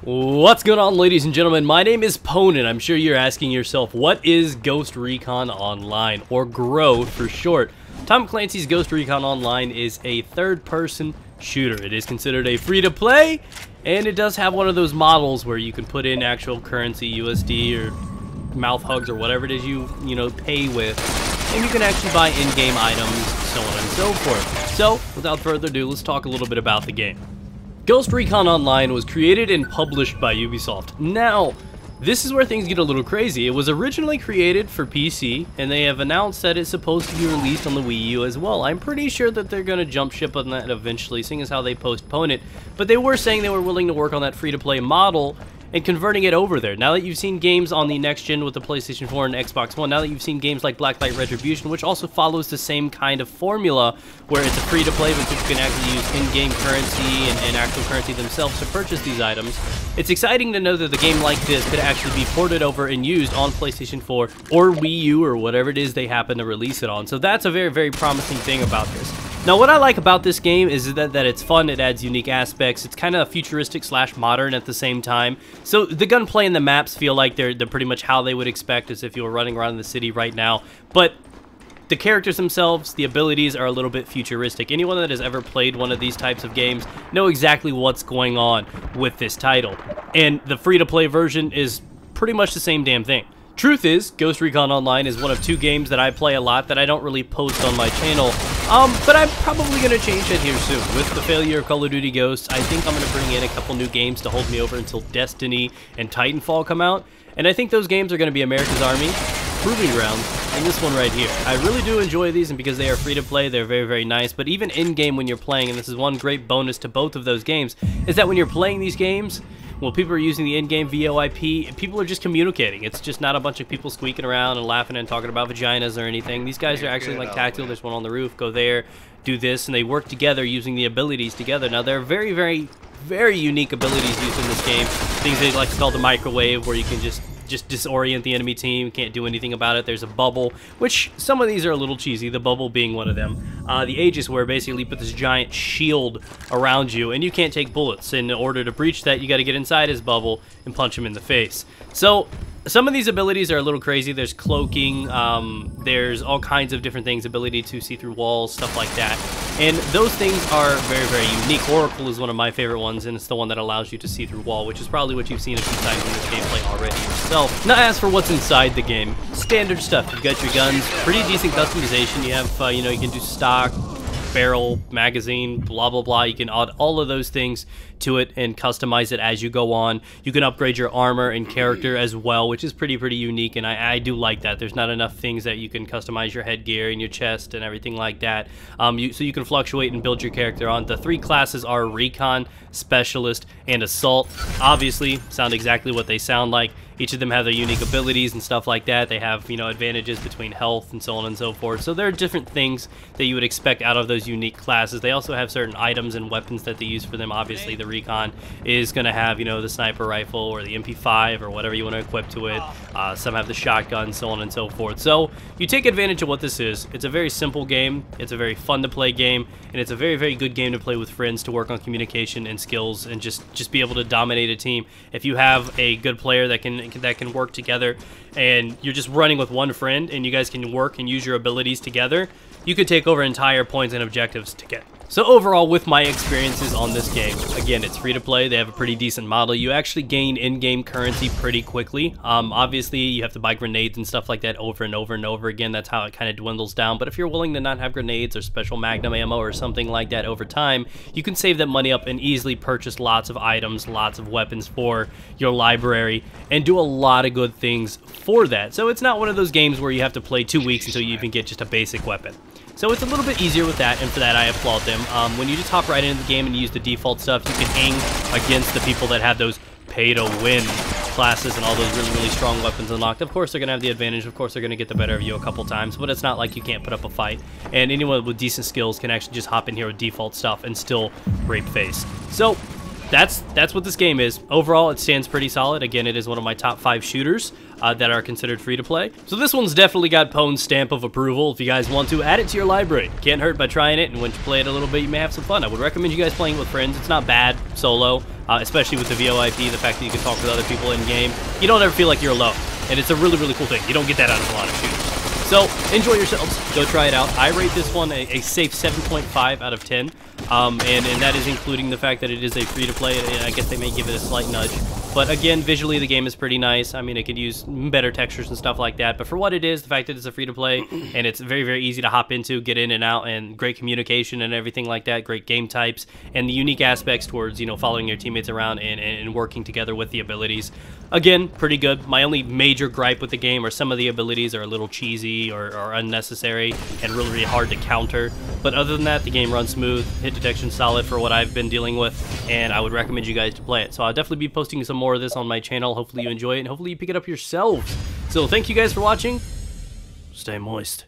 What's going on, ladies and gentlemen? My name is Pwn, and I'm sure you're asking yourself, what is Ghost Recon Online, or GROW for short? Tom Clancy's Ghost Recon Online is a third-person shooter. It is considered a free-to-play, and it does have one of those models where you can put in actual currency, USD, or mouth hugs, or whatever it is you pay with, and you can actually buy in-game items, so on and so forth. So, without further ado, let's talk a little bit about the game. Ghost Recon Online was created and published by Ubisoft. Now, this is where things get a little crazy. It was originally created for PC, and they have announced that it's supposed to be released on the Wii U as well. I'm pretty sure that they're going to jump ship on that eventually, seeing as how they postpone it. But they were saying they were willing to work on that free-to-play model and converting it over there. Now that you've seen games on the next gen with the PlayStation 4 and Xbox One, now that you've seen games like Blacklight Retribution, which also follows the same kind of formula, where it's a free-to-play, but people can actually use in-game currency and actual currency themselves to purchase these items, it's exciting to know that a game like this could actually be ported over and used on PlayStation 4 or Wii U or whatever it is they happen to release it on. So that's a very, very promising thing about this. Now, what I like about this game is that it's fun, it adds unique aspects, it's kind of futuristic / modern at the same time. So the gunplay and the maps feel like they're pretty much how they would expect as if you were running around the city right now. But the characters themselves, the abilities are a little bit futuristic. Anyone that has ever played one of these types of games know exactly what's going on with this title. And the free-to-play version is pretty much the same damn thing. Truth is, Ghost Recon Online is one of two games that I play a lot that I don't really post on my channel, but I'm probably going to change that here soon. With the failure of Call of Duty Ghosts, I think I'm going to bring in a couple new games to hold me over until Destiny and Titanfall come out, and I think those games are going to be America's Army, Proving Grounds, and this one right here. I really do enjoy these, and because they are free to play, they're very, very nice, but even in-game when you're playing, and this is one great bonus to both of those games, is that when you're playing these games, well, people are using the in-game VoIP, people are just communicating. It's just not a bunch of people squeaking around and laughing and talking about vaginas or anything. These guys are actually like tactical. There's one on the roof, go there, do this, and they work together using the abilities together. Now, there are very, very, very unique abilities used in this game. Things they like to call the microwave, where you can just disorient the enemy team, can't do anything about it. There's a bubble, which some of these are a little cheesy, the bubble being one of them. The Aegis, where basically you put this giant shield around you, and you can't take bullets. In order to breach that, you got to get inside his bubble and punch him in the face. So some of these abilities are a little crazy. There's cloaking, there's all kinds of different things, ability to see through walls, stuff like that. And those things are very, very unique. Oracle is one of my favorite ones, and it's the one that allows you to see through wall, which is probably what you've seen a few times in this gameplay already yourself. Now, as for what's inside the game, standard stuff. You've got your guns, pretty decent customization. You have, you can do stock, barrel, magazine, blah, blah, blah. You can add all of those things to it and customize it as you go on. You can upgrade your armor and character as well, which is pretty unique, and I do like that. There's not enough things that you can customize your headgear and your chest and everything like that. So you can fluctuate and build your character on. The three classes are Recon, Specialist, and Assault. Obviously, sound exactly what they sound like. Each of them have their unique abilities and stuff like that. They have, advantages between health and so on and so forth. So there are different things that you would expect out of those unique classes. They also have certain items and weapons that they use for them. Obviously, the Recon is going to have, the sniper rifle or the MP5 or whatever you want to equip to it. Some have the shotgun, so on and so forth. So you take advantage of what this is. It's a very simple game. It's a very fun to play game, and it's a very, very good game to play with friends to work on communication and skills and just be able to dominate a team. If you have a good player that can work together, and you're just running with one friend, and you guys can work and use your abilities together, you could take over entire points and objectives together. So overall, with my experiences on this game, again, it's free to play. They have a pretty decent model. You actually gain in-game currency pretty quickly. Obviously, you have to buy grenades and stuff like that over and over and over again. That's how it kind of dwindles down. But if you're willing to not have grenades or special magnum ammo or something like that over time, you can save that money up and easily purchase lots of items, lots of weapons for your library, and do a lot of good things for that. So it's not one of those games where you have to play 2 weeks until you even get just a basic weapon. So it's a little bit easier with that, and for that I applaud them. When you just hop right into the game and use the default stuff, you can aim against the people that have those pay-to-win classes and all those really, really strong weapons unlocked. Of course, they're going to have the advantage. Of course, they're going to get the better of you a couple times, but it's not like you can't put up a fight. And anyone with decent skills can actually just hop in here with default stuff and still rape face. So that's what this game is. Overall, it stands pretty solid. Again, it is one of my top 5 shooters that are considered free to play. So this one's definitely got Pwn's stamp of approval. If you guys want to, add it to your library. Can't hurt by trying it, and once you play it a little bit, you may have some fun. I would recommend you guys playing with friends. It's not bad solo, especially with the VoIP, the fact that you can talk with other people in game. You don't ever feel like you're alone, and it's a really, really cool thing. You don't get that out of a lot of shooters. So, enjoy yourselves. Go try it out. I rate this one a safe 7.5 out of 10, and that is including the fact that it is a free-to-play, and I guess they may give it a slight nudge. But again, visually, the game is pretty nice. I mean, it could use better textures and stuff like that, but for what it is, the fact that it's a free-to-play, and it's very, very easy to hop into, get in and out, and great communication and everything like that, great game types, and the unique aspects towards, you know, following your teammates around and working together with the abilities. Again, pretty good. My only major gripe with the game are some of the abilities are a little cheesy or unnecessary and really, really hard to counter. But other than that, the game runs smooth, hit detection solid for what I've been dealing with, and I would recommend you guys to play it. So I'll definitely be posting some more of this on my channel. Hopefully you enjoy it, and hopefully you pick it up yourselves. So thank you guys for watching. Stay moist.